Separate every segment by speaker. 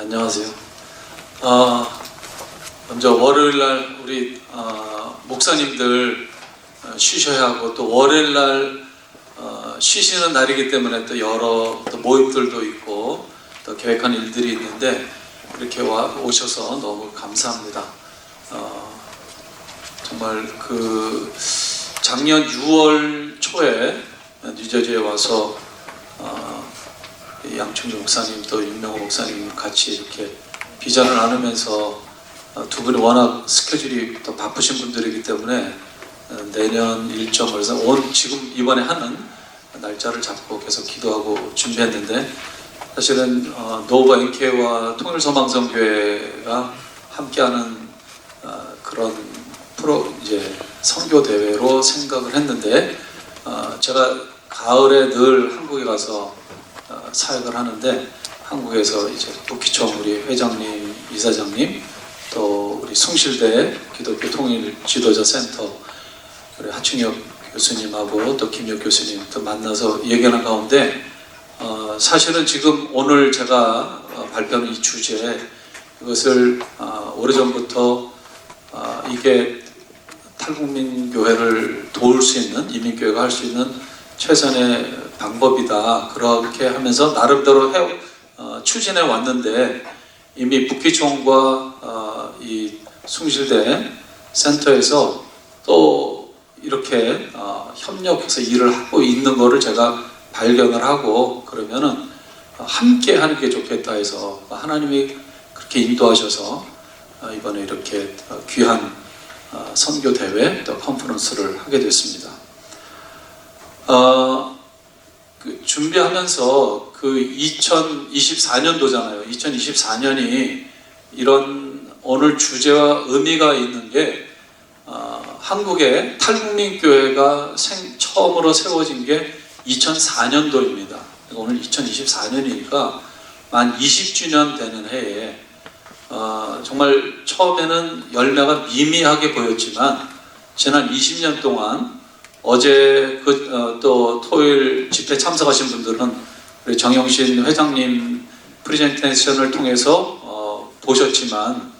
Speaker 1: 안녕하세요. 먼저 월요일날 우리 목사님들 쉬셔야 하고, 또 월요일날 쉬시는 날이기 때문에 또 여러 또 모임들도 있고 또 계획한 일들이 있는데, 이렇게 오셔서 너무 감사합니다. 정말 그 작년 6월 초에 뉴저지에 와서 양충주 목사님 또 윤명호 목사님 같이 이렇게 비전을 나누면서, 두 분이 워낙 스케줄이 또 바쁘신 분들이기 때문에 내년 일정을 지금 이번에 하는 날짜를 잡고 계속 기도하고 준비했는데, 사실은 노바 NK와 통일소망성교회가 함께하는 그런 이제 선교 대회로 생각을 했는데, 제가 가을에 늘 한국에 가서 사역을 하는데, 한국에서 이제 북기총 우리 회장님, 이사장님, 또 우리 숭실대 기독교 통일 지도자 센터 우리 하충혁 교수님하고 또 김혁 교수님 또 만나서 얘기하는 가운데, 사실은 지금 오늘 제가 발표하는 이 주제, 이것을 오래전부터 이게 탈북민 교회를 도울 수 있는, 이민교회가 할 수 있는 최선의 방법이다, 그렇게 하면서 나름대로 추진해 왔는데, 이미 북기총과 이 숭실대 센터에서 또 이렇게 협력해서 일을 하고 있는 거를 제가 발견을 하고, 그러면은 함께 하는 게 좋겠다 해서 하나님이 그렇게 인도하셔서 이번에 이렇게 귀한 선교 대회 또 컨퍼런스를 하게 됐습니다. 준비하면서 그 2024년도잖아요. 2024년이 이런 오늘 주제와 의미가 있는 게, 한국의 탈북민 교회가 처음으로 세워진 게 2004년도입니다. 오늘 2024년이니까 만 20주년 되는 해에, 정말 처음에는 열매가 미미하게 보였지만, 지난 20년 동안 어제 또 토요일 집회 참석하신 분들은 우리 정영신 회장님 프레젠테이션을 통해서 보셨지만,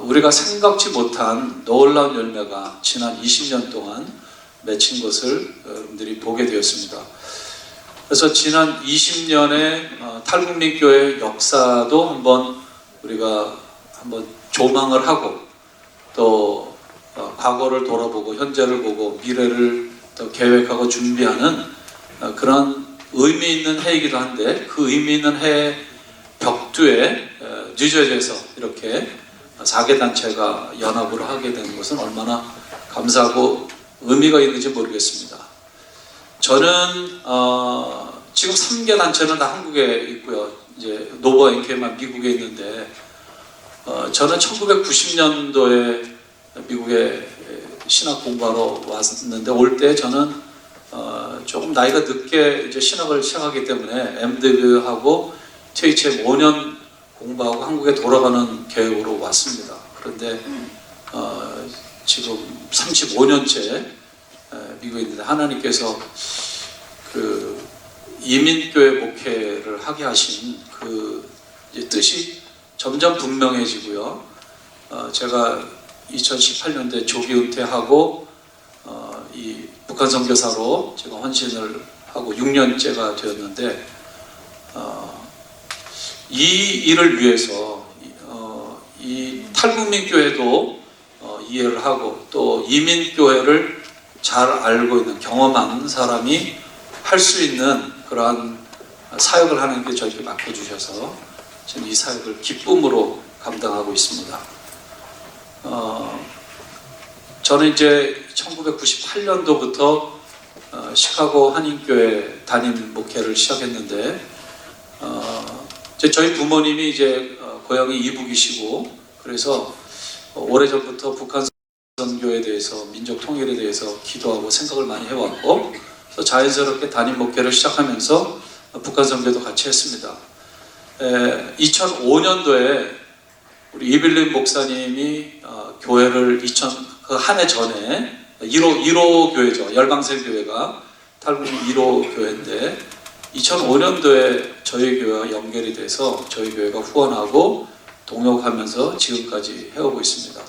Speaker 1: 우리가 생각지 못한 놀라운 열매가 지난 20년 동안 맺힌 것을 여러분들이 보게 되었습니다. 그래서 지난 20년의 탈북민 교회 역사도 우리가 한번 조망을 하고, 또 과거를 돌아보고 현재를 보고 미래를 또 계획하고 준비하는 그런 의미 있는 해이기도 한데, 그 의미 있는 해 벽두에 뉴저지에서 이렇게 4개 단체가 연합으로 하게 되는 것은 얼마나 감사하고 의미가 있는지 모르겠습니다. 저는 지금 3개 단체는 다 한국에 있고요. 이제 노바 NK만 미국에 있는데, 저는 1990년도에 미국에 신학 공부하러 왔는데, 올 때 저는 조금 나이가 늦게 이제 신학을 시작하기 때문에 MD하고 THM 5년 공부하고 한국에 돌아가는 계획으로 왔습니다. 그런데 지금 35년째 미국에 있는데, 하나님께서 그 이민교회 목회를 하게 하신 그 이제 뜻이 점점 분명해지고요. 제가 2018년도에 조기 은퇴하고 이 북한 선교사로 제가 헌신을 하고 6년째가 되었는데, 이 일을 위해서 이 탈북민 교회도 이해를 하고, 또 이민 교회를 잘 알고 있는 경험한 사람이 할 수 있는 그러한 사역을 하는 게 저에게 맡겨주셔서 저는 이 사역을 기쁨으로 감당하고 있습니다. 저는 이제 1998년도부터 시카고 한인교회 담임 목회를 시작했는데, 저희 부모님이 이제 고향이 이북이시고, 그래서 오래전부터 북한 선교에 대해서, 민족 통일에 대해서 기도하고 생각을 많이 해왔고, 그래서 자연스럽게 담임 목회를 시작하면서 북한 선교도 같이 했습니다. 2005년도에 우리 이빌린 목사님이 교회를 그 한 해 전에 1호 교회죠. 열방생 교회가 탈북민 1호 교회인데, 2005년도에 저희 교회와 연결이 돼서 저희 교회가 후원하고 동역하면서 지금까지 해오고 있습니다.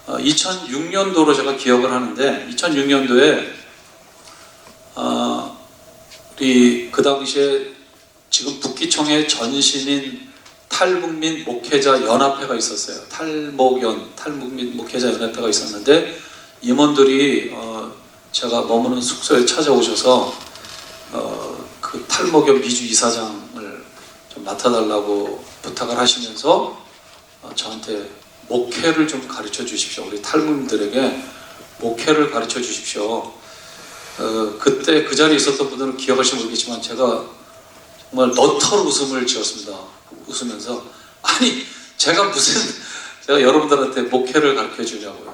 Speaker 1: 2006년도로 제가 기억을 하는데 2006년도에 우리 그 당시에 지금 북기총의 전신인 탈북민 목회자 연합회가 있었어요. 탈북민 목회자 연합회가 있었는데 임원들이 제가 머무는 숙소에 찾아오셔서 그 탈목연 미주 이사장을 좀 맡아달라고 부탁을 하시면서 저한테 목회를 좀 가르쳐 주십시오. 우리 탈북민들에게 목회를 가르쳐 주십시오. 그때 그 자리에 있었던 분들은 기억하시면 모르겠지만 제가 정말 너털 웃음을 지었습니다. 웃으면서 아니 제가 여러분들한테 목회를 가르쳐 주냐고요.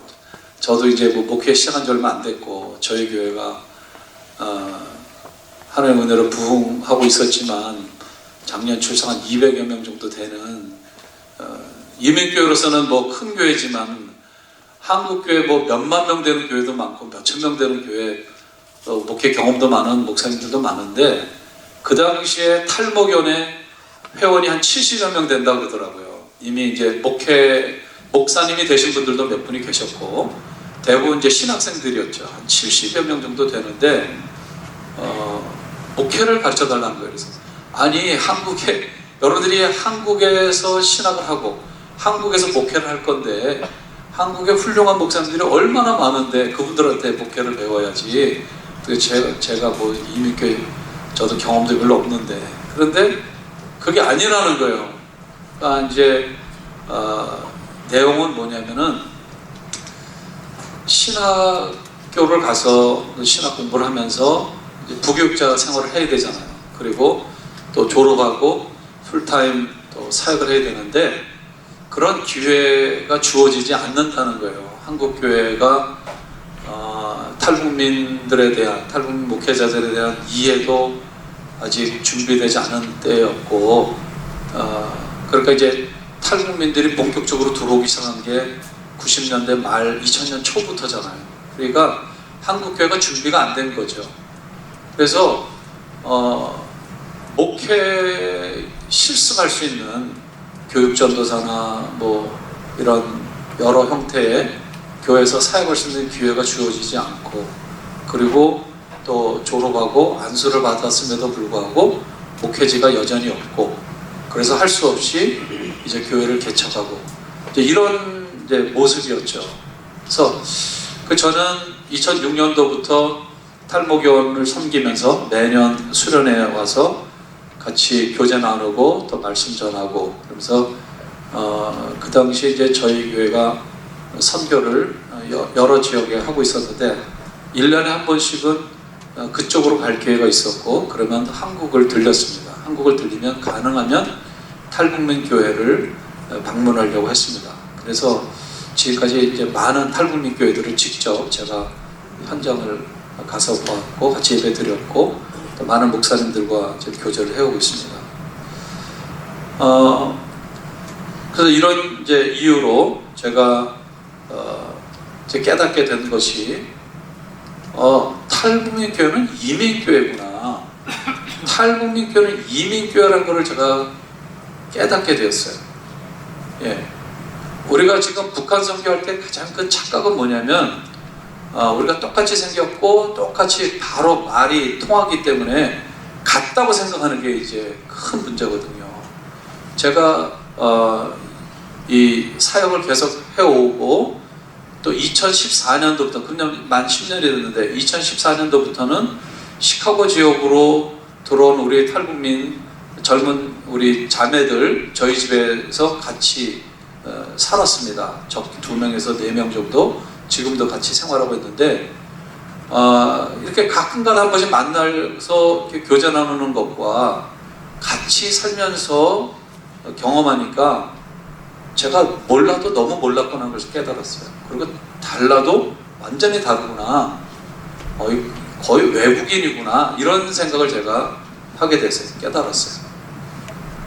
Speaker 1: 저도 이제 뭐 목회 시작한 지 얼마 안 됐고 저희 교회가 하나님의 은혜로 부흥하고 있었지만 작년 출생한 200여 명 정도 되는 이민교회로서는 뭐 큰 교회지만 한국교회 뭐 몇만 명 되는 교회도 많고 몇천 명 되는 교회 목회 경험도 많은 목사님들도 많은데 그 당시에 탈목연의 회원이 한 70여 명 된다고 그러더라고요. 이미 이제 목사님이 되신 분들도 몇 분이 계셨고 대부분 이제 신학생들이었죠. 한 70여 명 정도 되는데 목회를 가르쳐 달라는 거예요. 그래서 아니 여러분들이 한국에서 신학을 하고 한국에서 목회를 할 건데 한국의 훌륭한 목사님들이 얼마나 많은데 그분들한테 목회를 배워야지. 제가 뭐 이민교회 저도 경험도 별로 없는데 그런데 그게 아니라는 거예요. 그러니까 이제 내용은 뭐냐면은 신학교를 가서 신학 공부를 하면서 이제 부교육자 생활을 해야 되잖아요. 그리고 또 졸업하고 풀타임 또 사역을 해야 되는데 그런 기회가 주어지지 않는다는 거예요. 한국 교회가 탈북민들에 대한 탈북민 목회자들에 대한 이해도 아직 준비되지 않은 때였고 그러니까 이제 탈북민들이 본격적으로 들어오기 시작한 게 90년대 말 2000년 초부터잖아요. 그러니까 한국 교회가 준비가 안 된 거죠. 그래서 목회 실습할 수 있는 교육전도사나 뭐 이런 여러 형태의 교회에서 사역할 수 있는 기회가 주어지지 않고 그리고 또 졸업하고 안수를 받았음에도 불구하고 목회지가 여전히 없고 그래서 할 수 없이 이제 교회를 개척하고 이제 이런 이제 모습이었죠. 그래서 저는 2006년도부터 탈목연을 섬기면서 매년 수련회에 와서 같이 교제 나누고 또 말씀 전하고 그러면서 그 당시 이제 저희 교회가 선교를 여러 지역에 하고 있었는데 1년에 한 번씩은 그쪽으로 갈 기회가 있었고 그러면 한국을 들렸습니다. 한국을 들리면 가능하면 탈북민 교회를 방문하려고 했습니다. 그래서 지금까지 이제 많은 탈북민 교회들을 직접 제가 현장을 가서 보았고 같이 예배 드렸고 또 많은 목사님들과 이제 교제를 해오고 있습니다. 그래서 이런 이제 이유로 제가 이제 깨닫게 된 것이 탈북민 교회는 이민 교회구나. 탈북민 교회는 이민 교회라는 것을 제가 깨닫게 되었어요. 예. 우리가 지금 북한 선교할 때 가장 큰 착각은 뭐냐면 우리가 똑같이 생겼고 똑같이 바로 말이 통하기 때문에 같다고 생각하는 게 이제 큰 문제거든요. 제가 이 사역을 계속 해오고 또 2014년도부터 그냥 만 10년이 됐는데 2014년도부터는 시카고 지역으로 들어온 우리 탈북민 젊은 우리 자매들 저희 집에서 같이 살았습니다. 적게 2명에서 4명 정도 지금도 같이 생활하고 있는데 이렇게 가끔가다 한 번씩 만나서 이렇게 교제 나누는 것과 같이 살면서 경험하니까 제가 몰라도 너무 몰랐구나 하는 것을 깨달았어요. 그리고 달라도 완전히 다르구나. 거의 외국인이구나. 이런 생각을 제가 하게 됐어요. 깨달았어요.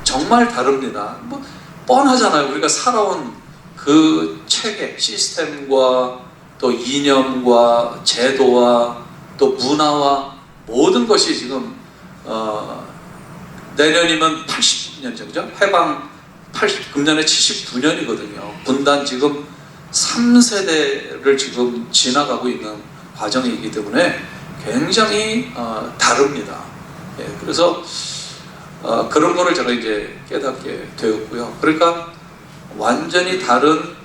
Speaker 1: 정말 다릅니다. 뭐 뻔하잖아요. 우리가 살아온 그 체계, 시스템과 또 이념과 제도와 또 문화와 모든 것이 지금 내년이면 80년이죠. 해방 금년에 79년이거든요. 분단 지금 3세대를 지금 지나가고 있는 과정이기 때문에 굉장히 다릅니다. 예, 그래서 그런 거를 제가 이제 깨닫게 되었고요. 그러니까 완전히 다른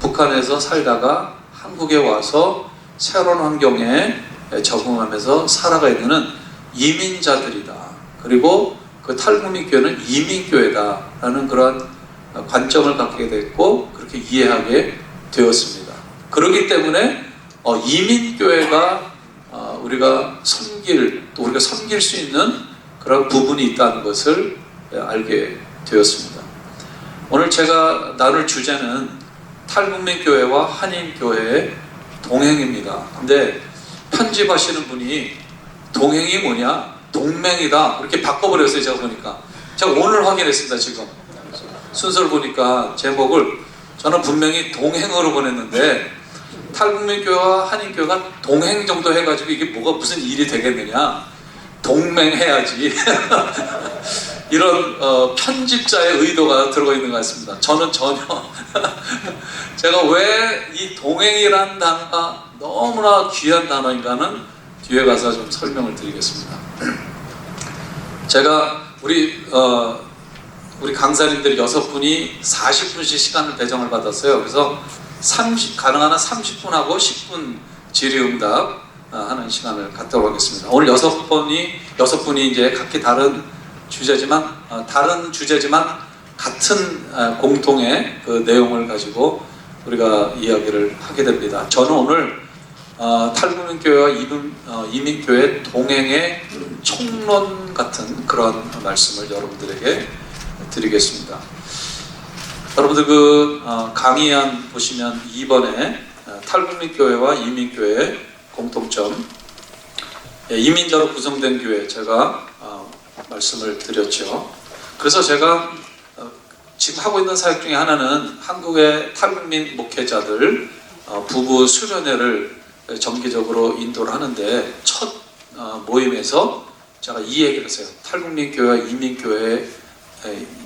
Speaker 1: 북한에서 살다가 한국에 와서 새로운 환경에 적응하면서 살아가야 되는 이민자들이다. 그리고 그 탈북민 교회는 이민교회다라는 그런 관점을 갖게 됐고 그렇게 이해하게 되었습니다. 그렇기 때문에 이민교회가 우리가 또 우리가 섬길 수 있는 그런 부분이 있다는 것을 알게 되었습니다. 오늘 제가 나눌 주제는 탈북민 교회와 한인 교회의 동행입니다. 근데 편집하시는 분이 동행이 뭐냐? 동맹이다. 이렇게 바꿔버렸어요. 제가 보니까. 제가 오늘 확인했습니다. 지금 순서를 보니까 제목을 저는 분명히 동행으로 보냈는데 탈북민 교회와 한인 교회가 동행 정도 해가지고 이게 뭐가 무슨 일이 되겠느냐? 동맹해야지. 이런 편집자의 의도가 들어가 있는 것 같습니다. 저는 전혀 제가 왜 이 동행이라는 단어가 너무나 귀한 단어인가는 뒤에 가서 좀 설명을 드리겠습니다. 제가 우리 강사님들 6분이 40분씩 시간을 배정을 받았어요. 그래서 가능한 한 30분하고 10분 질의응답 하는 시간을 갖도록 하겠습니다. 오늘 6분이 이제 각기 다른 주제지만 같은 공통의 그 내용을 가지고 우리가 이야기를 하게 됩니다. 저는 오늘 탈북민 교회와 이민교회 동행의 총론 같은 그런 말씀을 여러분들에게 드리겠습니다. 여러분들 그 강의안 보시면 2번에 탈북민 교회와 이민교회의 공통점, 이민자로 구성된 교회 제가 말씀을 드렸죠. 그래서 제가 지금 하고 있는 사역 중에 하나는 한국의 탈북민 목회자들 부부 수련회를 정기적으로 인도를 하는데 첫 모임에서 제가 이 얘기를 했어요. 탈북민 교회와 이민교회,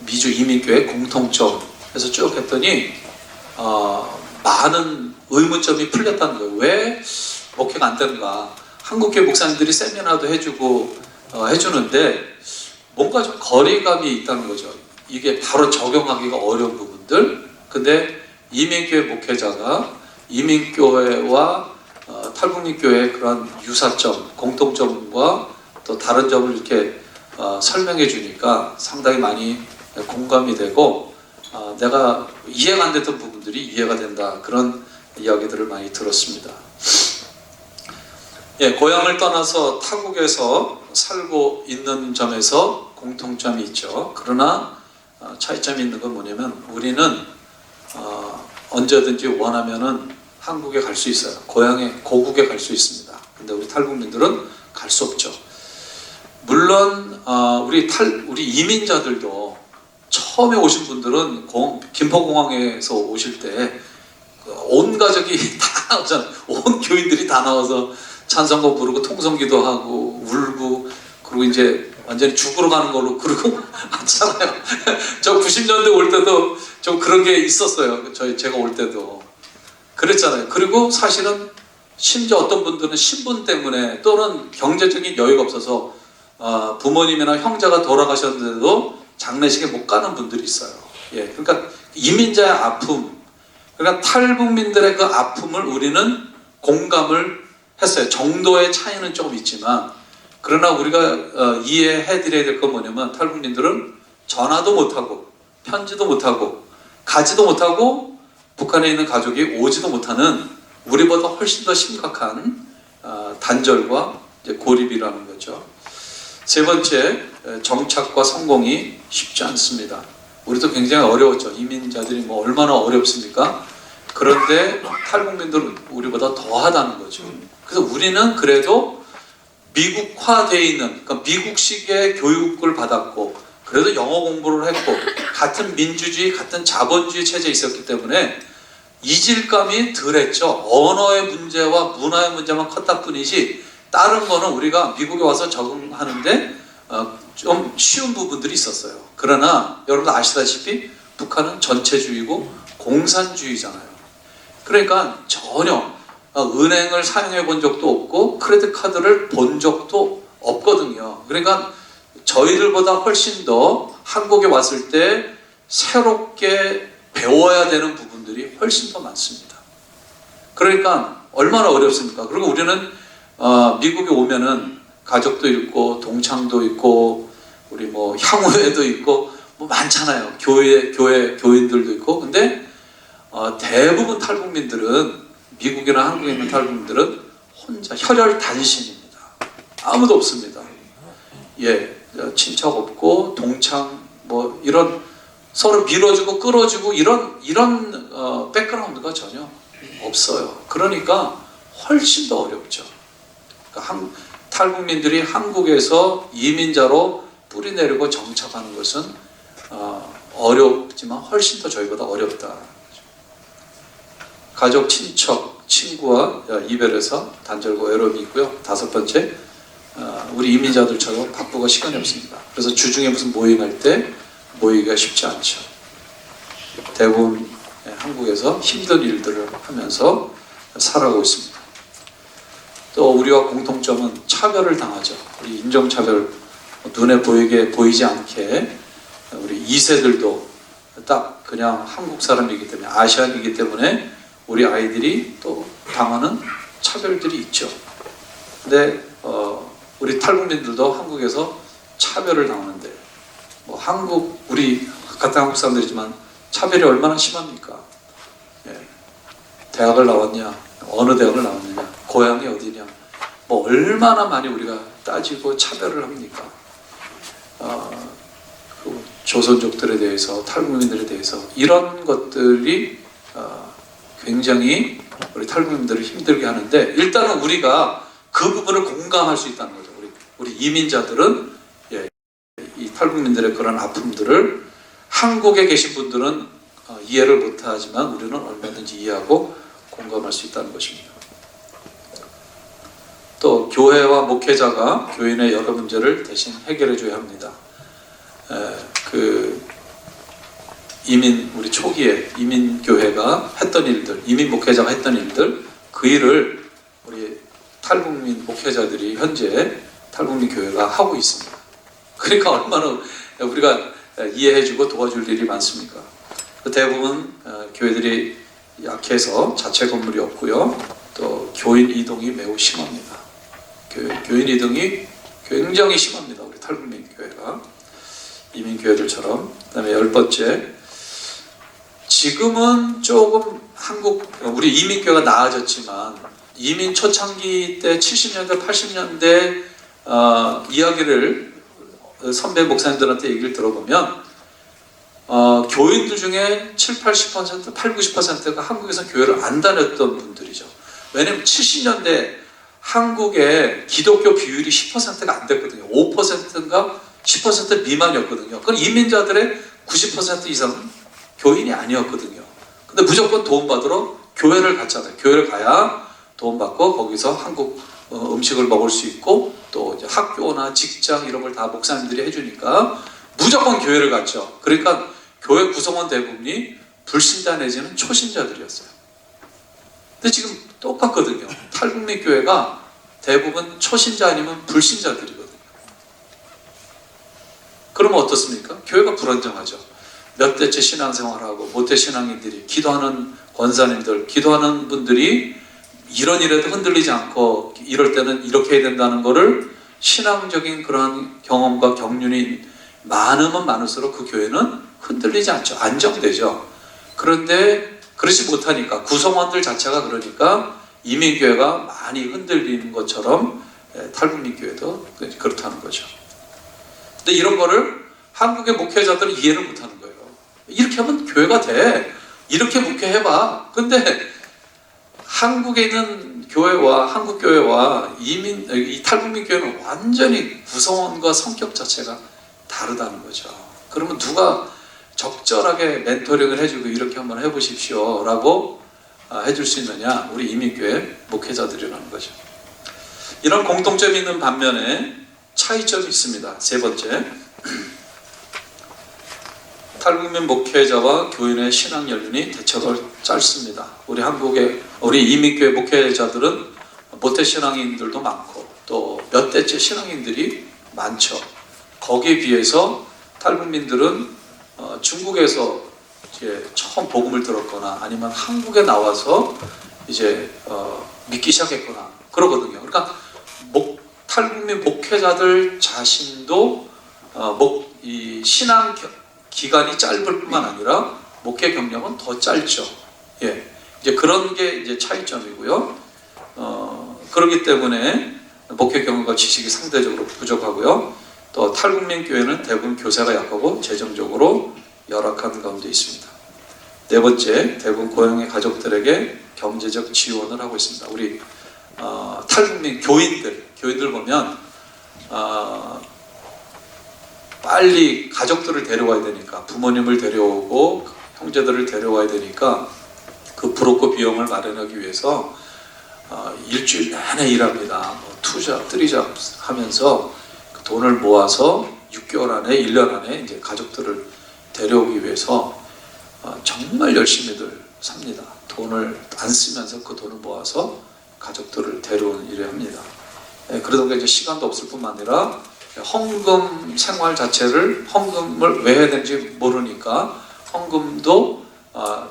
Speaker 1: 미주 이민교회 공통점 해서 쭉 했더니 많은 의문점이 풀렸다는 거예요. 왜 목회가 안 되는가? 한국교회 목사님들이 세미나도 해주고 해주는데 뭔가 좀 거리감이 있다는 거죠. 이게 바로 적용하기가 어려운 부분들. 근데 이민교회 목회자가 이민교회와 탈북민 교회의 그런 유사점, 공통점과 또 다른 점을 이렇게 설명해 주니까 상당히 많이 공감이 되고 내가 이해가 안 됐던 부분들이 이해가 된다. 그런 이야기들을 많이 들었습니다. 예, 고향을 떠나서 타국에서 살고 있는 점에서 공통점이 있죠. 그러나 차이점이 있는 건 뭐냐면 우리는 언제든지 원하면은 한국에 갈 수 있어요. 고국에 갈 수 있습니다. 근데 우리 탈북민들은 갈 수 없죠. 물론 우리 이민자들도 처음에 오신 분들은 김포공항에서 오실 때 온 가족이 다 나오잖아요. 온 교인들이 다 나와서 찬송가 부르고 통성기도 하고 울고 그리고 이제 완전히 죽으러 가는 걸로 그러고 왔잖아요. 저 90년대 올 때도 좀 그런 게 있었어요. 제가 올 때도 그랬잖아요. 그리고 사실은 심지어 어떤 분들은 신분 때문에 또는 경제적인 여유가 없어서 부모님이나 형제가 돌아가셨는데도 장례식에 못 가는 분들이 있어요. 예, 그러니까 이민자의 아픔, 그러니까 탈북민들의 그 아픔을 우리는 공감을 했어요. 정도의 차이는 조금 있지만 그러나 우리가 이해해드려야 될 건 뭐냐면 탈북민들은 전화도 못하고 편지도 못하고 가지도 못하고 북한에 있는 가족이 오지도 못하는 우리보다 훨씬 더 심각한 단절과 이제 고립이라는 거죠. 세 번째, 정착과 성공이 쉽지 않습니다. 우리도 굉장히 어려웠죠. 이민자들이 뭐 얼마나 어렵습니까? 그런데 탈북민들은 우리보다 더하다는 거죠. 그래서 우리는 그래도 미국화되어 있는, 그러니까 미국식의 교육을 받았고 그래도 영어 공부를 했고 같은 민주주의, 같은 자본주의 체제에 있었기 때문에 이질감이 덜했죠. 언어의 문제와 문화의 문제만 컸다 뿐이지 다른 거는 우리가 미국에 와서 적응하는데 좀 쉬운 부분들이 있었어요. 그러나 여러분 아시다시피 북한은 전체주의고 공산주의잖아요. 그러니까 전혀 은행을 사용해 본 적도 없고 크레딧 카드를 본 적도 없거든요. 그러니까 저희들보다 훨씬 더 한국에 왔을 때 새롭게 배워야 되는 부분들이 훨씬 더 많습니다. 그러니까 얼마나 어렵습니까? 그리고 우리는 미국에 오면은 가족도 있고 동창도 있고 우리 뭐 향후회도 있고 뭐 많잖아요. 교인들도 있고. 근데 대부분 탈북민들은 미국이나 한국에 있는 탈북민들은 혼자 혈혈단신입니다. 아무도 없습니다. 예, 친척 없고 동창 뭐 이런 서로 밀어주고 끌어주고 이런 백그라운드가 전혀 없어요. 그러니까 훨씬 더 어렵죠. 그러니까 탈북민들이 한국에서 이민자로 뿌리 내리고 정착하는 것은 어렵지만 훨씬 더 저희보다 어렵다. 가족, 친척, 친구와 이별해서 단절과 외로움이 있고요. 5번째, 우리 이민자들처럼 바쁘고 시간이 없습니다. 그래서 주중에 무슨 모임할 때 모이기가 쉽지 않죠. 대부분 한국에서 힘든 일들을 하면서 살아가고 있습니다. 또 우리와 공통점은 차별을 당하죠. 우리 인종차별, 눈에 보이지 않게 우리 2세들도 딱 그냥 한국 사람이기 때문에, 아시안이기 때문에 우리 아이들이 또 당하는 차별들이 있죠. 근데 우리 탈북민들도 한국에서 차별을 당하는데 우리 같은 한국 사람들이지만 차별이 얼마나 심합니까? 예. 대학을 나왔냐, 어느 대학을 나왔느냐, 고향이 어디냐, 뭐 얼마나 많이 우리가 따지고 차별을 합니까? 그 조선족들에 대해서, 탈북민들에 대해서 이런 것들이 굉장히 우리 탈북민들을 힘들게 하는데, 일단은 우리가 그 부분을 공감할 수 있다는 거죠. 우리 이민자들은 이 탈북민들의 그런 아픔들을 한국에 계신 분들은 이해를 못하지만 우리는 얼마든지 이해하고 공감할 수 있다는 것입니다. 또 교회와 목회자가 교인의 여러 문제를 대신 해결해 줘야 합니다. 우리 초기에 이민교회가 했던 일들, 이민 목회자가 했던 일들, 그 일을 우리 탈북민 목회자들이 현재 탈북민 교회가 하고 있습니다. 그러니까 얼마나 우리가 이해해주고 도와줄 일이 많습니까? 대부분 교회들이 약해서 자체 건물이 없고요. 또 교인 이동이 매우 심합니다. 교인 이동이 굉장히 심합니다. 우리 탈북민 교회가. 이민 교회들처럼. 그다음에 10번째, 지금은 조금 우리 이민 교회가 나아졌지만 이민 초창기 때 70년대, 80년대 이야기를 선배 목사님들한테 얘기를 들어보면 교인들 중에 7, 80%, 8, 90%가 한국에서 교회를 안 다녔던 분들이죠. 왜냐하면 70년대 한국의 기독교 비율이 10%가 안 됐거든요. 5%인가 10% 미만이었거든요. 그건 이민자들의 90% 이상은 교인이 아니었거든요. 근데 무조건 도움받으러 교회를 갔잖아요. 교회를 가야 도움받고 거기서 한국 음식을 먹을 수 있고 또 이제 학교나 직장 이런 걸 다 목사님들이 해주니까 무조건 교회를 갔죠. 그러니까 교회 구성원 대부분이 불신자 내지는 초신자들이었어요. 근데 지금 똑같거든요. 탈북민 교회가 대부분 초신자 아니면 불신자들이거든요. 그러면 어떻습니까? 교회가 불안정하죠. 몇 대째 신앙생활하고 모태 신앙인들이, 기도하는 권사님들, 기도하는 분들이 이런 일에도 흔들리지 않고 이럴 때는 이렇게 해야 된다는 거를 신앙적인 그런 경험과 경륜이 많으면 많을수록 그 교회는 흔들리지 않죠. 안정되죠. 그런데 그렇지 못하니까, 구성원들 자체가 그러니까 이민교회가 많이 흔들리는 것처럼 탈북민 교회도 그렇다는 거죠. 근데 이런 거를 한국의 목회자들은 이해를 못하는 거예요. 이렇게 하면 교회가 돼. 이렇게 목회해봐. 근데 한국에 있는 교회와 한국 교회와 이 탈북민 교회는 완전히 구성원과 성격 자체가 다르다는 거죠. 그러면 누가 적절하게 멘토링을 해주고 이렇게 한번 해보십시오 라고 해줄 수 있느냐? 우리 이민교회 목회자들이라는 거죠. 이런 공통점이 있는 반면에 차이점이 있습니다. 세 번째, 탈북민 목회자와 교인의 신앙 연륜이 대체로 짧습니다. 우리 이민교회 목회자들은 모태 신앙인들도 많고 또 몇 대째 신앙인들이 많죠. 거기에 비해서 탈북민들은 중국에서 이제 처음 복음을 들었거나 아니면 한국에 나와서 이제 믿기 시작했거나 그러거든요. 그러니까 탈북민 목회자들 자신도 이 신앙 기간이 짧을 뿐만 아니라 목회 경력은 더 짧죠. 예, 이제 그런 게 이제 차이점이고요. 그렇기 때문에 목회 경험과 지식이 상대적으로 부족하고요. 또 탈북민 교회는 대부분 교세가 약하고 재정적으로 열악한 가운데 있습니다. 네 번째, 대부분 고향의 가족들에게 경제적 지원을 하고 있습니다. 우리 탈북민 교인들 보면 빨리 가족들을 데려와야 되니까 부모님을 데려오고 형제들을 데려와야 되니까 그 브로커 비용을 마련하기 위해서 일주일 내내 일합니다. 투잡, 쓰리잡 하면서 그 돈을 모아서 6개월 안에, 1년 안에 이제 가족들을 데려오기 위해서 정말 열심히들 삽니다. 돈을 안 쓰면서 그 돈을 모아서 가족들을 데려오는 일을 합니다. 그러다 보니까 이제 시간도 없을 뿐만 아니라 헌금 생활 자체를 헌금을 왜 해야 되는지 모르니까 헌금도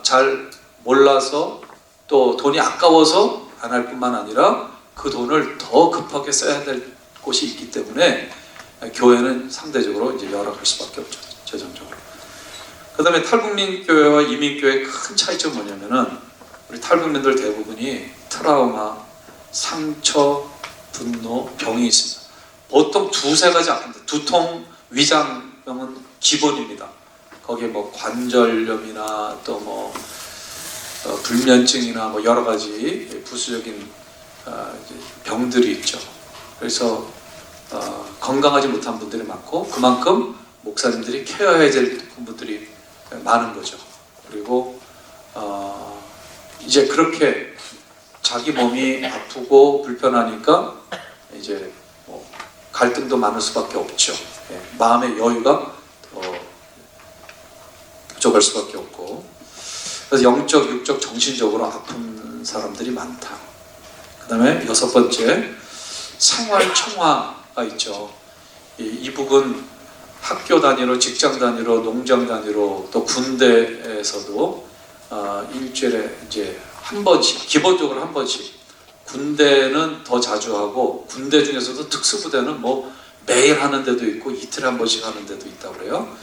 Speaker 1: 잘 몰라서 또 돈이 아까워서 안 할 뿐만 아니라 그 돈을 더 급하게 써야 될 곳이 있기 때문에 교회는 상대적으로 이제 열악할 수밖에 없죠. 재정적으로. 그 다음에 탈북민 교회와 이민 교회의 큰 차이점은 뭐냐면은 우리 탈북민들 대부분이 트라우마, 상처, 분노, 병이 있습니다. 보통 두세 가지 아픈데 두통, 위장병은 기본입니다. 거기에 뭐 관절염이나 또 불면증이나 뭐 여러 가지 부수적인 병들이 있죠. 그래서 건강하지 못한 분들이 많고 그만큼 목사님들이 케어해야 될 분들이 많은 거죠. 그리고 이제 그렇게 자기 몸이 아프고 불편하니까 이제 갈등도 많을 수밖에 없죠. 마음의 여유가 부족할 수밖에 없고, 그래서 영적, 육적, 정신적으로 아픈 사람들이 많다. 그 다음에 여섯 번째, 생활 청화가 있죠. 이 부분 학교 단위로, 직장 단위로, 농장 단위로, 또 군대에서도 일주일에 이제 한 번씩, 기본적으로 한 번씩. 군대는 더 자주 하고, 군대 중에서도 특수부대는 뭐 매일 하는 데도 있고 이틀에 한 번씩 하는 데도 있다고 그래요.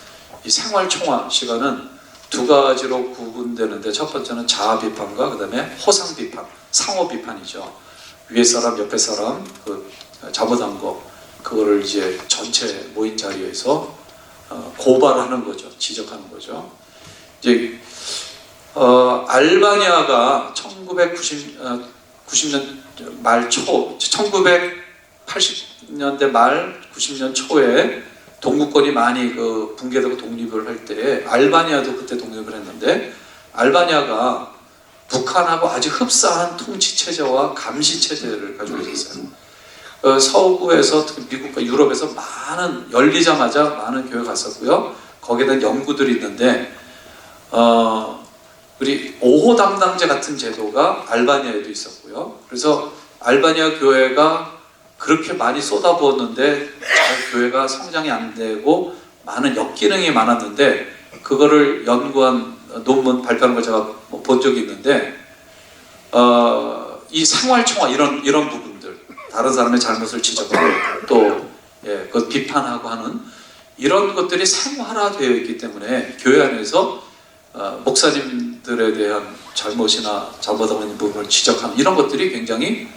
Speaker 1: 이 생활 청화 시간은 두 가지로 구분되는데, 첫 번째는 자아 비판과 그 다음에 호상 비판, 상호 비판이죠. 위에 사람, 옆에 사람, 잘못한 거, 그거를 이제 전체 모인 자리에서 고발하는 거죠. 지적하는 거죠. 이제 알바니아가 1990년 말 초, 1980년대 말 90년 초에 동구권이 많이 붕괴되고 독립을 할 때 알바니아도 그때 독립을 했는데, 알바니아가 북한하고 아주 흡사한 통치 체제와 감시 체제를 가지고 있었어요. 서구에서 특히 미국과 유럽에서 열리자마자 많은 교회 갔었고요. 거기에 대한 연구들이 있는데 우리 5호 담당제 같은 제도가 알바니아에도 있었고요. 그래서 알바니아 교회가 그렇게 많이 쏟아부었는데 잘 교회가 성장이 안 되고 많은 역기능이 많았는데, 그거를 연구한 논문 발표하는 걸 제가 본 적이 있는데, 이 생활청화 이런 부분들, 다른 사람의 잘못을 지적하고 또 그 비판하고 하는 이런 것들이 생활화되어 있기 때문에 교회 안에서 목사님들에 대한 잘못이나 잘못하고 있는 부분을 지적하는 이런 것들이 굉장히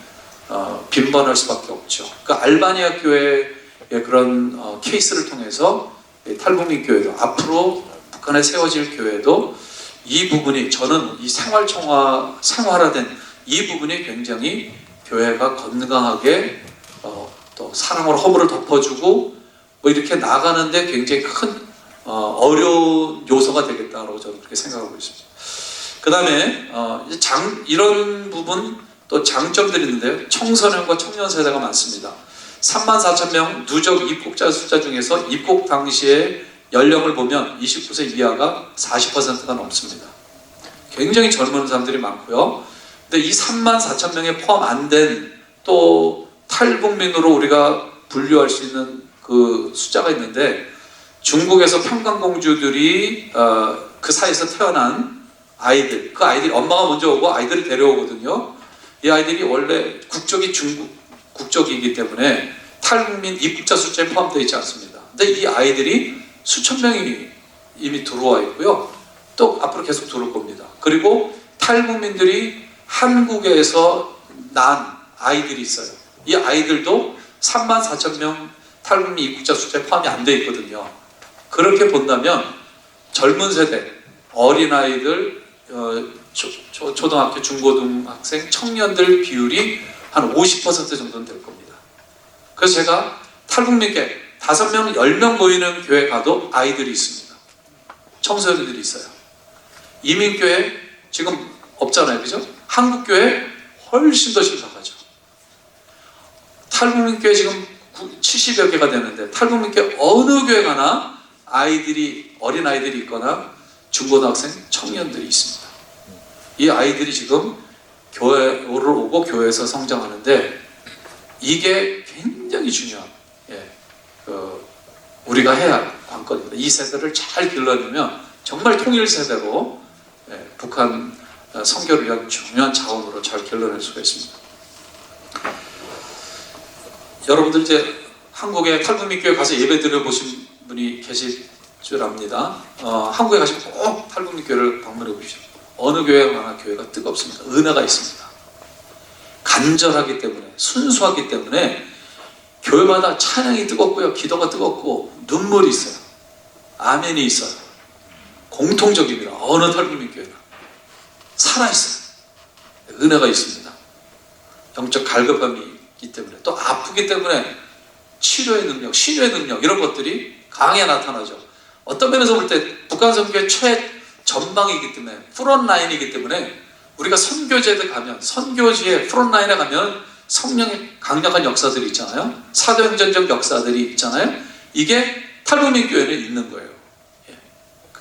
Speaker 1: 빈번할 수밖에 없죠. 그러니까 알바니아 교회의 그런 케이스를 통해서 탈북민 교회도, 앞으로 북한에 세워질 교회도 이 부분이, 저는 이 생활화된 이 부분이 굉장히 교회가 건강하게 또 사랑으로 허물을 덮어주고 뭐 이렇게 나가는데 굉장히 큰 어려운 요소가 되겠다고 저는 그렇게 생각하고 있습니다. 그 다음에 이런 부분 또 장점들이 있는데요. 청소년과 청년 세대가 많습니다. 34,000명 누적 입국자 숫자 중에서 입국 당시에 연령을 보면 29세 이하가 40%가 넘습니다. 굉장히 젊은 사람들이 많고요. 근데 이 34,000명에 포함 안 된 또 탈북민으로 우리가 분류할 수 있는 그 숫자가 있는데, 중국에서 평강공주들이 그 사이에서 태어난 아이들, 그 아이들이 엄마가 먼저 오고 아이들을 데려오거든요. 이 아이들이 원래 국적이 중국 국적이기 때문에 탈북민 입국자 숫자에 포함되어 있지 않습니다. 근데 이 아이들이 수천 명이 이미 들어와 있고요. 또 앞으로 계속 들어올 겁니다. 그리고 탈북민들이 한국에서 난 아이들이 있어요. 이 아이들도 34,000명 탈북민 입국자 숫자에 포함이 안 되어 있거든요. 그렇게 본다면 젊은 세대, 어린아이들, 초등학교, 중고등학생, 청년들 비율이 한 50% 정도는 될 겁니다. 그래서 제가 탈북민께 5명, 10명 모이는 교회 가도 아이들이 있습니다. 청소년들이 있어요. 이민교회 지금 없잖아요. 그죠? 한국교회 훨씬 더 심각하죠. 탈북민교회 지금 70여 개가 되는데 탈북민교회 어느 교회 가나 아이들이, 어린아이들이 있거나 중고등학생, 청년들이 있습니다. 이 아이들이 지금 교회를 오고 교회에서 성장하는데 이게 굉장히 중요한 우리가 해야 할 관건입니다. 이 세대를 잘 길러내면 정말 통일 세대로 북한 선교를 위한 중요한 자원으로 잘 길러낼 수가 있습니다. 여러분들 이제 한국에 탈북민교회 가서 예배 드려보신 분이 계실 줄 압니다. 한국에 가시면 꼭 탈북민교회를 방문해 보십시오. 어느 교회가 교회가 뜨겁습니다. 은혜가 있습니다. 간절하기 때문에, 순수하기 때문에 교회마다 찬양이 뜨겁고요, 기도가 뜨겁고 눈물이 있어요. 아멘이 있어요. 공통적입니다. 어느 탈북민교회나 살아있어요. 은혜가 있습니다. 영적 갈급함이 있기 때문에, 또 아프기 때문에 치료의 능력, 신유의 능력 이런 것들이 강하게 나타나죠. 어떤 면에서 볼 때 북한 선교의 최전방이기 때문에, 프론라인이기 때문에 우리가 선교제에 가면, 선교지의 프론라인에 가면 성령의 강력한 역사들이 있잖아요. 사도행전적 역사들이 있잖아요. 이게 탈북민 교회에 있는 거예요.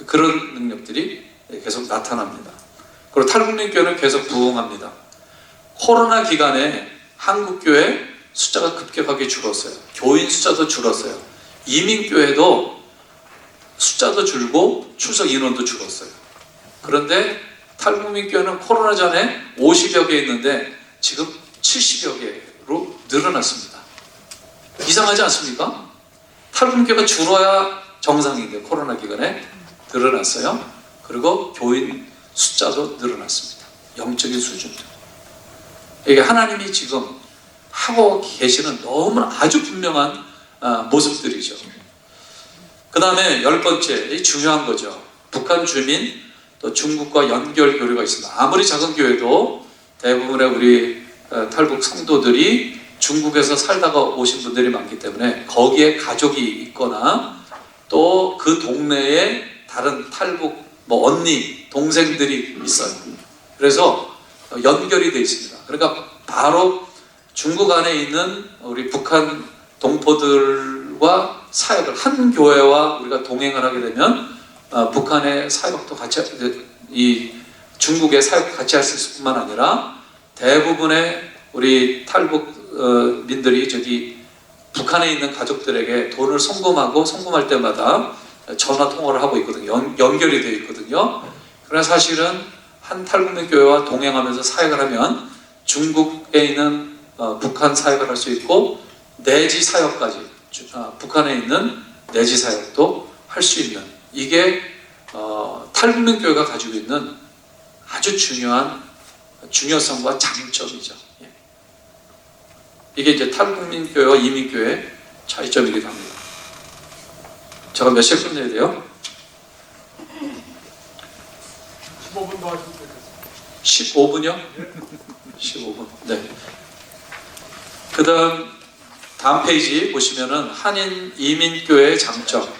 Speaker 1: 그런 능력들이 계속 나타납니다. 그리고 탈북민 교회는 계속 부흥합니다. 코로나 기간에 한국 교회 숫자가 급격하게 줄었어요. 교인 숫자도 줄었어요. 이민 교회도 숫자도 줄고 출석 인원도 줄었어요. 그런데 탈북민 교회는 코로나 전에 50여 개 있는데 지금 70여 개로 늘어났습니다. 이상하지 않습니까? 탈북민 교회가 줄어야 정상인데 코로나 기간에 늘어났어요. 그리고 교인 숫자도 늘어났습니다. 영적인 수준도. 이게 하나님이 지금 하고 계시는 너무 아주 분명한 모습들이죠. 그 다음에 10번째, 중요한 거죠. 북한 주민, 또 중국과 연결 교류가 있습니다. 아무리 작은 교회도 대부분의 우리 탈북 성도들이 중국에서 살다가 오신 분들이 많기 때문에 거기에 가족이 있거나 또 그 동네에 다른 탈북 언니, 동생들이 있어요. 그래서 연결이 되어 있습니다. 그러니까 바로 중국 안에 있는 우리 북한 동포들과 사역을, 한 교회와 우리가 동행을 하게 되면 북한의 사역도 같이, 이 중국의 사역도 같이 할 수 있을 뿐만 아니라 대부분의 우리 탈북민들이 저기 북한에 있는 가족들에게 돈을 송금할 때마다 전화 통화를 하고 있거든요. 연결이 되어 있거든요. 그러나 사실은 한 탈북민 교회와 동행하면서 사역을 하면 중국에 있는 북한 사역을 할 수 있고 내지 사역까지, 북한에 있는 내지 사역도 할 수 있는, 이게 탈북민 교회가 가지고 있는 아주 중요한 중요성과 장점이죠. 이게 이제 탈북민 교회와 이민 교회의 차이점이기도 합니다. 제가 몇 시에 끝내야 돼요?
Speaker 2: 15분 더 하시면 되겠습니다.
Speaker 1: 15분이요? 15분. 네. 그 다음 페이지 보시면은 한인 이민교회의 장점.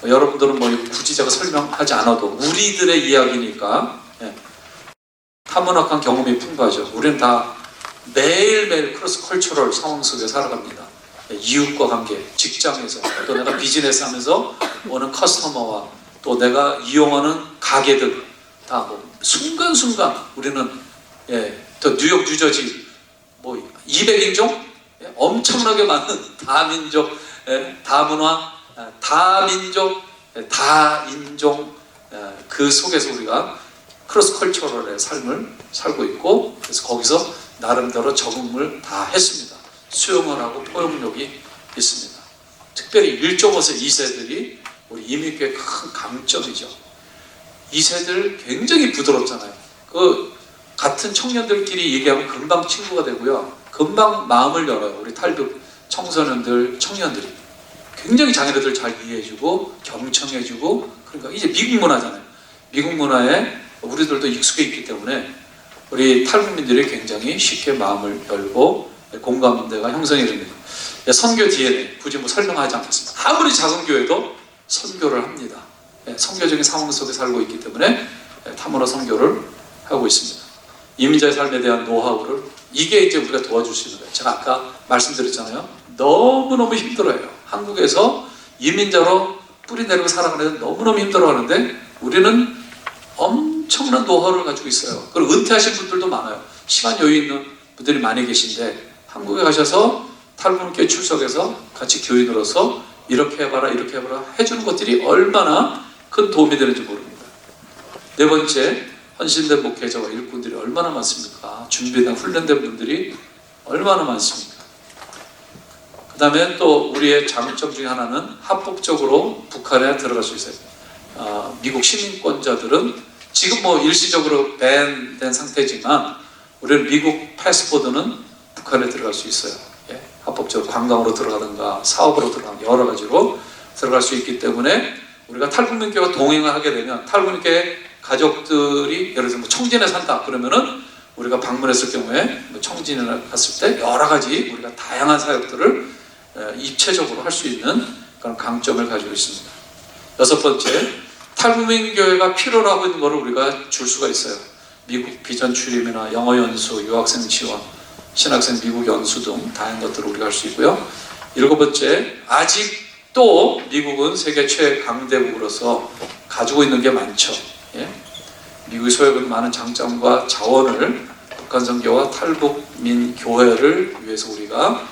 Speaker 1: 여러분들은 뭐 굳이 제가 설명하지 않아도 우리들의 이야기니까 타문학한 경험이 풍부하죠. 우리는 다 매일매일 크로스 컬처럴 상황 속에 살아갑니다. 이웃과 관계, 직장에서, 또 내가 비즈니스 하면서 오는 커스터머와 또 내가 이용하는 가게들 다 뭐 순간순간 우리는 또 뉴욕, 뉴저지 뭐 200인종 엄청나게 많은 다민족, 다문화, 다민족, 다인종 그 속에서 우리가 크로스 컬처럴의 삶을 살고 있고 그래서 거기서 나름대로 적응을 다 했습니다. 수용을 하고 포용력이 있습니다. 특별히 1.5세 2세들이 우리 이민교의 큰 강점이죠. 2세들 굉장히 부드럽잖아요. 그 같은 청년들끼리 얘기하면 금방 친구가 되고요. 금방 마음을 열어요. 우리 탈북 청소년들, 청년들이. 굉장히 자기네들 잘 이해해주고 경청해주고 그러니까 이제 미국 문화잖아요. 미국 문화에 우리들도 익숙해 있기 때문에 우리 탈북민들이 굉장히 쉽게 마음을 열고 공감대가 형성이 됩니다. 선교 DNA 굳이 뭐 설명하지 않겠습니다. 아무리 작은 교회도 선교를 합니다. 선교적인 상황 속에 살고 있기 때문에 탐으로 선교를 하고 있습니다. 이민자의 삶에 대한 노하우를 이게 이제 우리가 도와줄 수 있는 거예요. 제가 아까 말씀드렸잖아요. 너무너무 힘들어요. 한국에서 이민자로 뿌리 내리고 살아가는 데 너무너무 힘들어하는데 우리는 엄청난 노하우를 가지고 있어요. 그리고 은퇴하신 분들도 많아요. 시간 여유 있는 분들이 많이 계신데 한국에 가셔서 탈북민교회 출석해서 같이 교인으로서 이렇게 해봐라 이렇게 해봐라 해주는 것들이 얼마나 큰 도움이 되는지 모릅니다. 네 번째, 헌신된 목회자와 일꾼들이 얼마나 많습니까? 준비된 훈련된 분들이 얼마나 많습니까? 그 다음에 또 우리의 장점 중에 하나는 합법적으로 북한에 들어갈 수 있어요. 미국 시민권자들은 지금 뭐 일시적으로 밴된 상태지만 우리는 미국 패스포드는 북한에 들어갈 수 있어요. 합법적으로 관광으로 들어가든가 사업으로 들어가든가 여러 가지로 들어갈 수 있기 때문에 우리가 탈북민교회와 동행을 하게 되면 탈북민교회 가족들이 예를 들어서 뭐 청진에 산다 그러면은 우리가 방문했을 경우에 뭐 청진에 갔을 때 여러 가지 우리가 다양한 사역들을 입체적으로 할 수 있는 그런 강점을 가지고 있습니다. 여섯 번째, 탈북민교회가 필요로 하고 있는 것을 우리가 줄 수가 있어요. 미국 비전 출입이나 영어 연수, 유학생 지원, 신학생 미국 연수 등 다양한 것들을 우리가 할 수 있고요. 일곱 번째, 아직도 미국은 세계 최강대국으로서 가지고 있는 게 많죠. 미국이 소유하고 많은 장점과 자원을 북한 선교와 탈북민 교회를 위해서 우리가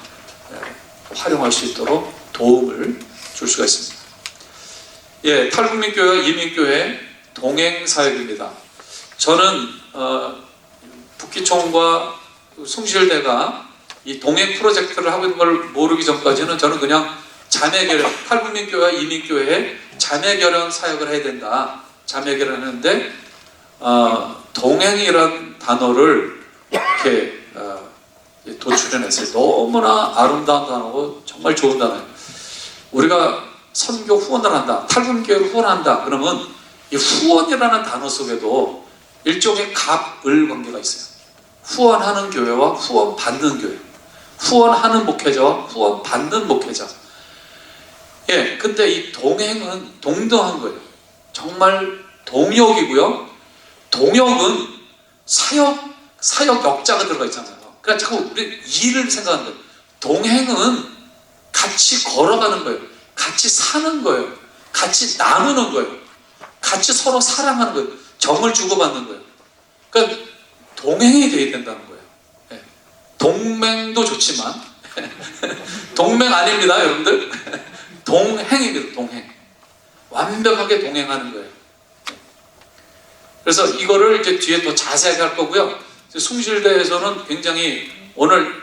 Speaker 1: 활용할 수 있도록 도움을 줄 수가 있습니다. 탈북민 교회와 이민 교회 동행 사역입니다. 저는 북기총과 숭실대가 이 동행 프로젝트를 하고 있는 걸 모르기 전까지는 저는 그냥 자매결연, 탈북민 교회와 이민 교회에 자매결연 사역을 해야 된다. 자매결연하는데 동행이라는 단어를 이렇게 도출해냈어요. 너무나 아름다운 단어고 정말 좋은 단어예요. 우리가 선교 후원을 한다, 탈북교회를 후원한다 그러면 이 후원이라는 단어 속에도 일종의 갑을 관계가 있어요. 후원하는 교회와 후원받는 교회, 후원하는 목회자와 후원받는 목회자. 근데 이 동행은 동등한 거예요. 정말 동역이고요. 동역은 사역 역자가 들어가 있잖아요. 그러니까 자꾸 우리 일을 생각하는 거예요. 동행은 같이 걸어가는 거예요. 같이 사는 거예요. 같이 나누는 거예요. 같이 서로 사랑하는 거예요. 정을 주고받는 거예요. 그러니까 동행이 돼야 된다는 거예요. 동맹도 좋지만 동맹 아닙니다, 여러분들. 동행입니다. 동행. 완벽하게 동행하는 거예요. 그래서 이거를 이제 뒤에 더 자세하게 할 거고요. 숭실대에서는 굉장히 오늘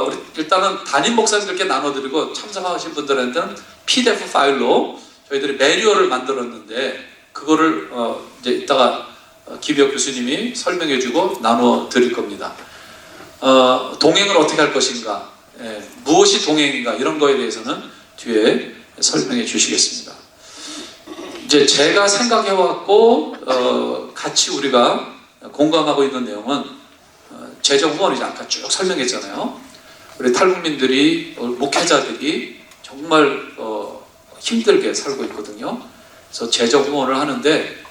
Speaker 1: 우리 일단은 담임 목사님들께 나눠드리고 참석하신 분들한테는 PDF 파일로 저희들이 매뉴얼을 만들었는데 그거를 이제 이따가 김혁 교수님이 설명해주고 나눠드릴 겁니다. 동행을 어떻게 할 것인가, 무엇이 동행인가 이런 거에 대해서는 뒤에 설명해 주시겠습니다. 이제 제가 생각해왔고 같이 우리가 공감하고 있는 내용은 재정 후원이지 아까 쭉 설명했잖아요. 우리 탈북민들이 목회자들이 정말 힘들게 살고 있거든요. 그래서 재정 후원을 하는데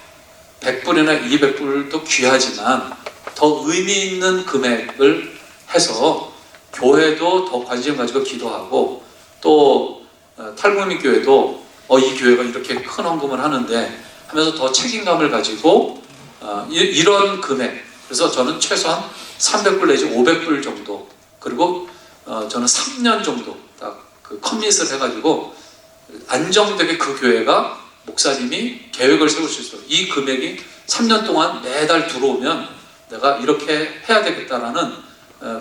Speaker 1: 100불이나 200불도 귀하지만 더 의미 있는 금액을 해서 교회도 더 관심 가지고 기도하고 또 탈북민 교회도 이 교회가 이렇게 큰 헌금을 하는데 하면서 더 책임감을 가지고 이런 금액, 그래서 저는 최소한 300불 내지 500불 정도, 그리고 저는 3년 정도 딱 그 커밋을 해가지고 안정되게 그 교회가 목사님이 계획을 세울 수 있어요. 이 금액이 3년 동안 매달 들어오면 내가 이렇게 해야 되겠다라는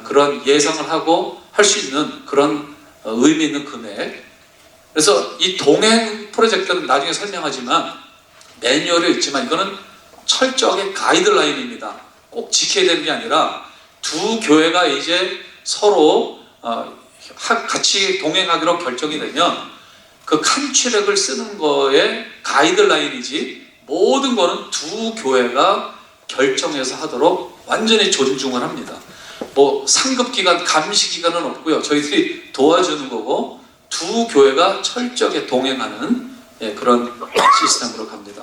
Speaker 1: 그런 예상을 하고 할 수 있는 그런 의미 있는 금액. 그래서 이 동행 프로젝트는 나중에 설명하지만 매뉴얼에 있지만 이거는 철저하게 가이드라인입니다. 꼭 지켜야 되는 게 아니라 두 교회가 이제 서로 같이 동행하기로 결정이 되면 그 칸츄렉을 쓰는 거에 가이드라인이지 모든 거는 두 교회가 결정해서 하도록 완전히 존중을 합니다. 뭐 상급기관, 감시기관은 없고요. 저희들이 도와주는 거고 두 교회가 철저하게 동행하는 그런 시스템으로 갑니다.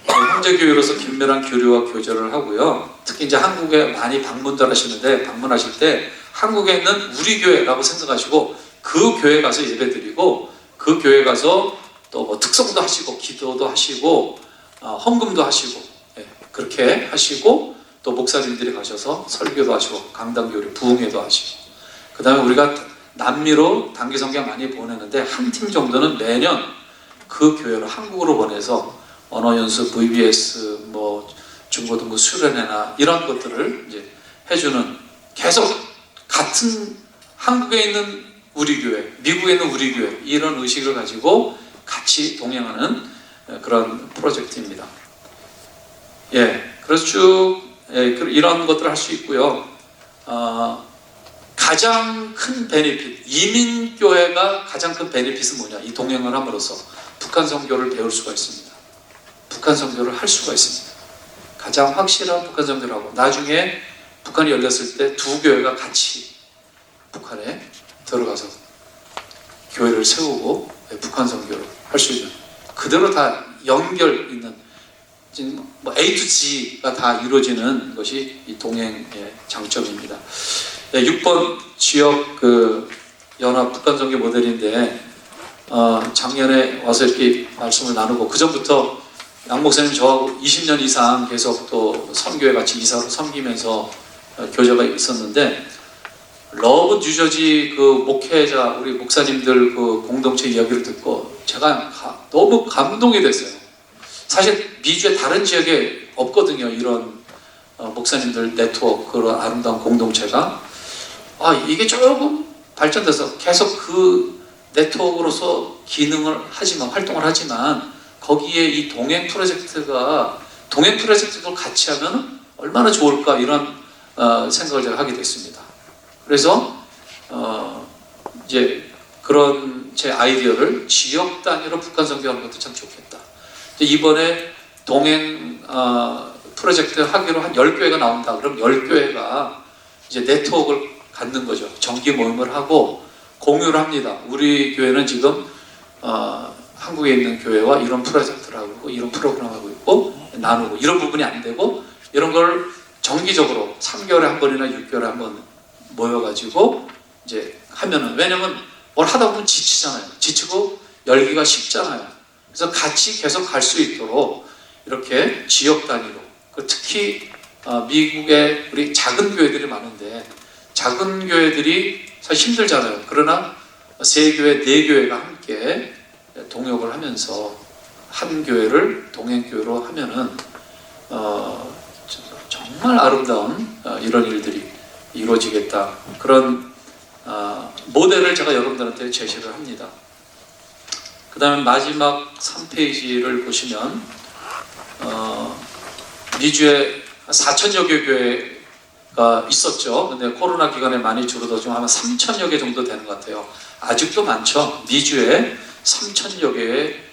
Speaker 1: 형제교회로서 긴밀한 교류와 교제를 하고요. 특히 이제 한국에 많이 방문들 하시는데 방문하실 때 한국에 있는 우리 교회라고 생각하시고 그 교회 가서 예배드리고 그 교회 가서 또 뭐 특성도 하시고 기도도 하시고 헌금도 하시고 그렇게 하시고 또 목사님들이 가셔서 설교도 하시고 강단교류 부흥회도 하시고 그 다음에 우리가 남미로 단기 성경 많이 보내는데 한 팀 정도는 매년 그 교회로 한국으로 보내서 언어 연수, VBS, 뭐 중고등부 수련회나 이런 것들을 이제 해주는 계속 같은 한국에 있는 우리 교회, 미국에 있는 우리 교회 이런 의식을 가지고 같이 동행하는 그런 프로젝트입니다. 그래서 쭉 이런 것들을 할 수 있고요. 가장 큰 베네핏, 이민교회가 가장 큰 베네핏은 뭐냐? 이 동행을 함으로써 북한 선교를 배울 수가 있습니다. 북한 선교를 할 수가 있습니다. 가장 확실한 북한 선교를 하고 나중에 북한이 열렸을 때 두 교회가 같이 북한에 들어가서 교회를 세우고 북한 선교를 할 수 있는 그대로 다 연결 있는 뭐 A to G가 다 이루어지는 것이 이 동행의 장점입니다. 6번 지역 그 연합 북한 선교 모델인데 작년에 와서 이렇게 말씀을 나누고 그 전부터 양 목사님 저하고 20년 이상 계속 또 선교회 같이 이사로 섬기면서 교제가 있었는데 러브 뉴저지 그 목회자 우리 목사님들 그 공동체 이야기를 듣고 제가 너무 감동이 됐어요. 사실 미주의 다른 지역에 없거든요. 이런 목사님들 네트워크 그런 아름다운 공동체가 이게 조금 발전돼서 계속 그 네트워크로서 기능을 하지만 활동을 하지만 거기에 이 동행 프로젝트도 같이 하면 얼마나 좋을까 이런 생각을 제가 하게 됐습니다. 그래서 이제 그런 제 아이디어를 지역 단위로 북한 선교하는 것도 참 좋겠다. 이번에 동행 프로젝트 하기로 한 10교회가 나온다. 그럼 10교회가 이제 네트워크를 갖는 거죠. 정기 모임을 하고 공유를 합니다. 우리 교회는 지금 한국에 있는 교회와 이런 프로젝트를 하고 있고 이런 프로그램 하고 있고 나누고 이런 부분이 안 되고 이런 걸 정기적으로 3개월에 한 번이나 6개월에 한 번 모여가지고 이제 하면은 왜냐면 뭘 하다 보면 지치잖아요. 지치고 열기가 식잖아요. 그래서 같이 계속 갈 수 있도록 이렇게 지역 단위로 특히 미국에 우리 작은 교회들이 많은데 작은 교회들이 사실 힘들잖아요. 그러나 3교회, 4교회가 함께 동역을 하면서 한 교회를 동행교회로 하면은 정말 아름다운 이런 일들이 이루어지겠다. 그런 모델을 제가 여러분들한테 제시를 합니다. 그 다음에 마지막 3페이지를 보시면 미주에 4천여 개 교회가 있었죠. 근데 코로나 기간에 많이 줄어들었지만 아마 3천여 개 정도 되는 것 같아요. 아직도 많죠. 미주에 3천여 개의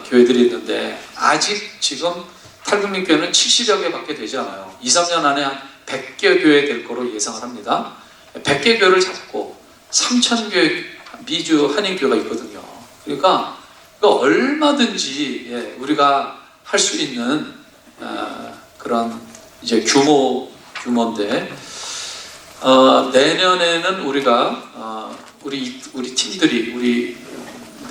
Speaker 1: 교회들이 있는데 아직 지금 탈북민 교회는 70여 개밖에 되지 않아요. 2, 3년 안에 한 100개 교회 될 거로 예상을 합니다. 100개 교회를 잡고 3,000개 미주 한인교회가 있거든요. 그러니까 얼마든지 우리가 할 수 있는 그런 이제 규모인데 내년에는 우리가 우리 팀들이 우리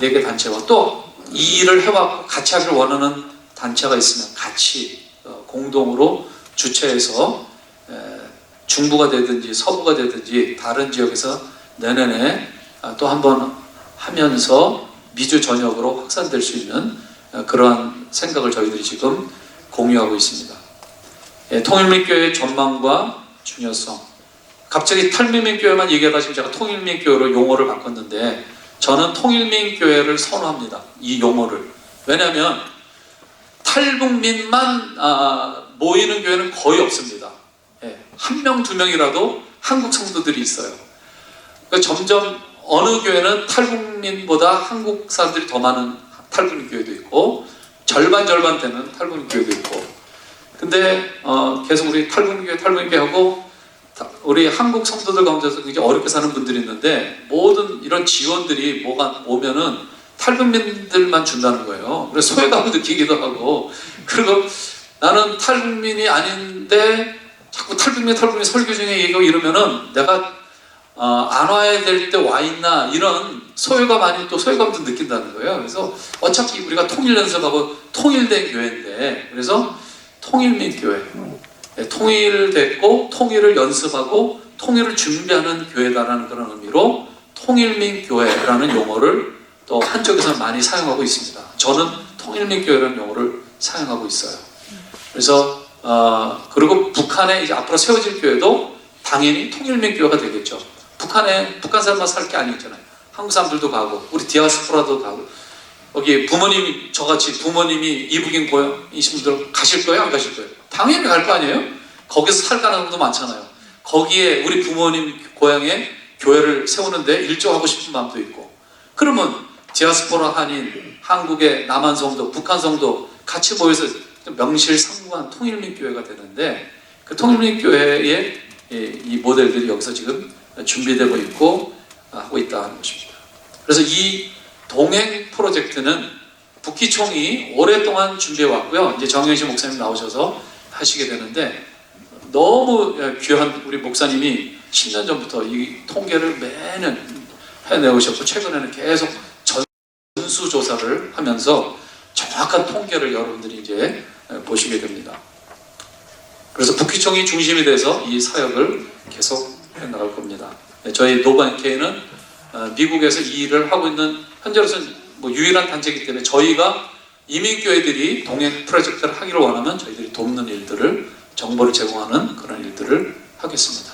Speaker 1: 4개 단체와 또 이 일을 해왔고 같이 하기를 원하는 단체가 있으면 같이 공동으로 주최해서 중부가 되든지 서부가 되든지 다른 지역에서 내년에 또 한번 하면서 미주 전역으로 확산될 수 있는 그러한 생각을 저희들이 지금 공유하고 있습니다. 통일민교회의 전망과 중요성. 갑자기 탈북민교회만 얘기하다 지금 제가 통일민교회로 용어를 바꿨는데 저는 통일민교회를 선호합니다. 이 용어를. 왜냐하면 탈북민만 모이는 교회는 거의 없습니다. 한 명, 두 명이라도 한국 성도들이 있어요. 그러니까 점점 어느 교회는 탈북민보다 한국 사람들이 더 많은 탈북민 교회도 있고 절반 되는 탈북민 교회도 있고 근데 계속 우리 탈북민 교회 하고 우리 한국 성도들 가운데서 굉장히 어렵게 사는 분들이 있는데 모든 이런 지원들이 뭐가 오면은 탈북민들만 준다는 거예요. 그래서 소외감을 느끼기도 하고 그리고 나는 탈북민이 아닌데 자꾸 탈북민 설교 중에 얘기하고 이러면은 내가 안 와야 될 때 와 있나 이런 소외감 아닌 또 소외감도 느낀다는 거예요. 그래서 어차피 우리가 통일 연습하고 통일된 교회인데 그래서 통일민 교회 통일됐고 통일을 연습하고 통일을 준비하는 교회다라는 그런 의미로 통일민 교회라는 용어를 또 한쪽에서는 많이 사용하고 있습니다. 저는 통일민 교회라는 용어를 사용하고 있어요. 그래서 그리고 북한에 이제 앞으로 세워질 교회도 당연히 통일민 교회가 되겠죠. 북한 사람만 살 게 아니잖아요. 한국 사람들도 가고 우리 디아스포라도 가고 거기 부모님이 저같이 부모님이 이북인 고향이신 분들 가실 거예요? 안 가실 거예요? 당연히 갈 거 아니에요? 거기서 살 가능성도 많잖아요. 거기에 우리 부모님 고향에 교회를 세우는데 일조하고 싶은 마음도 있고 그러면 디아스포라 한인, 한국의 남한 성도, 북한 성도 같이 모여서 명실상부한 통일민 교회가 되는데 그 통일민 교회의 이 모델들이 여기서 지금 준비되고 있고 하고 있다는 것입니다. 그래서 이 동행 프로젝트는 북기총이 오랫동안 준비해 왔고요. 이제 정현식 목사님 나오셔서 하시게 되는데 너무 귀한 우리 목사님이 10년 전부터 이 통계를 매년 해내오셨고 최근에는 계속 전수조사를 하면서 정확한 통계를 여러분들이 이제 보시게 됩니다. 그래서 북기총이 중심이 돼서 이 사역을 계속 해나갈 겁니다. 저희 노바케이는 미국에서 이 일을 하고 있는 현재로서는 유일한 단체이기 때문에 저희가 이민교회들이 동행 프로젝트를 하기를 원하면 저희들이 돕는 일들을 정보를 제공하는 그런 일들을 하겠습니다.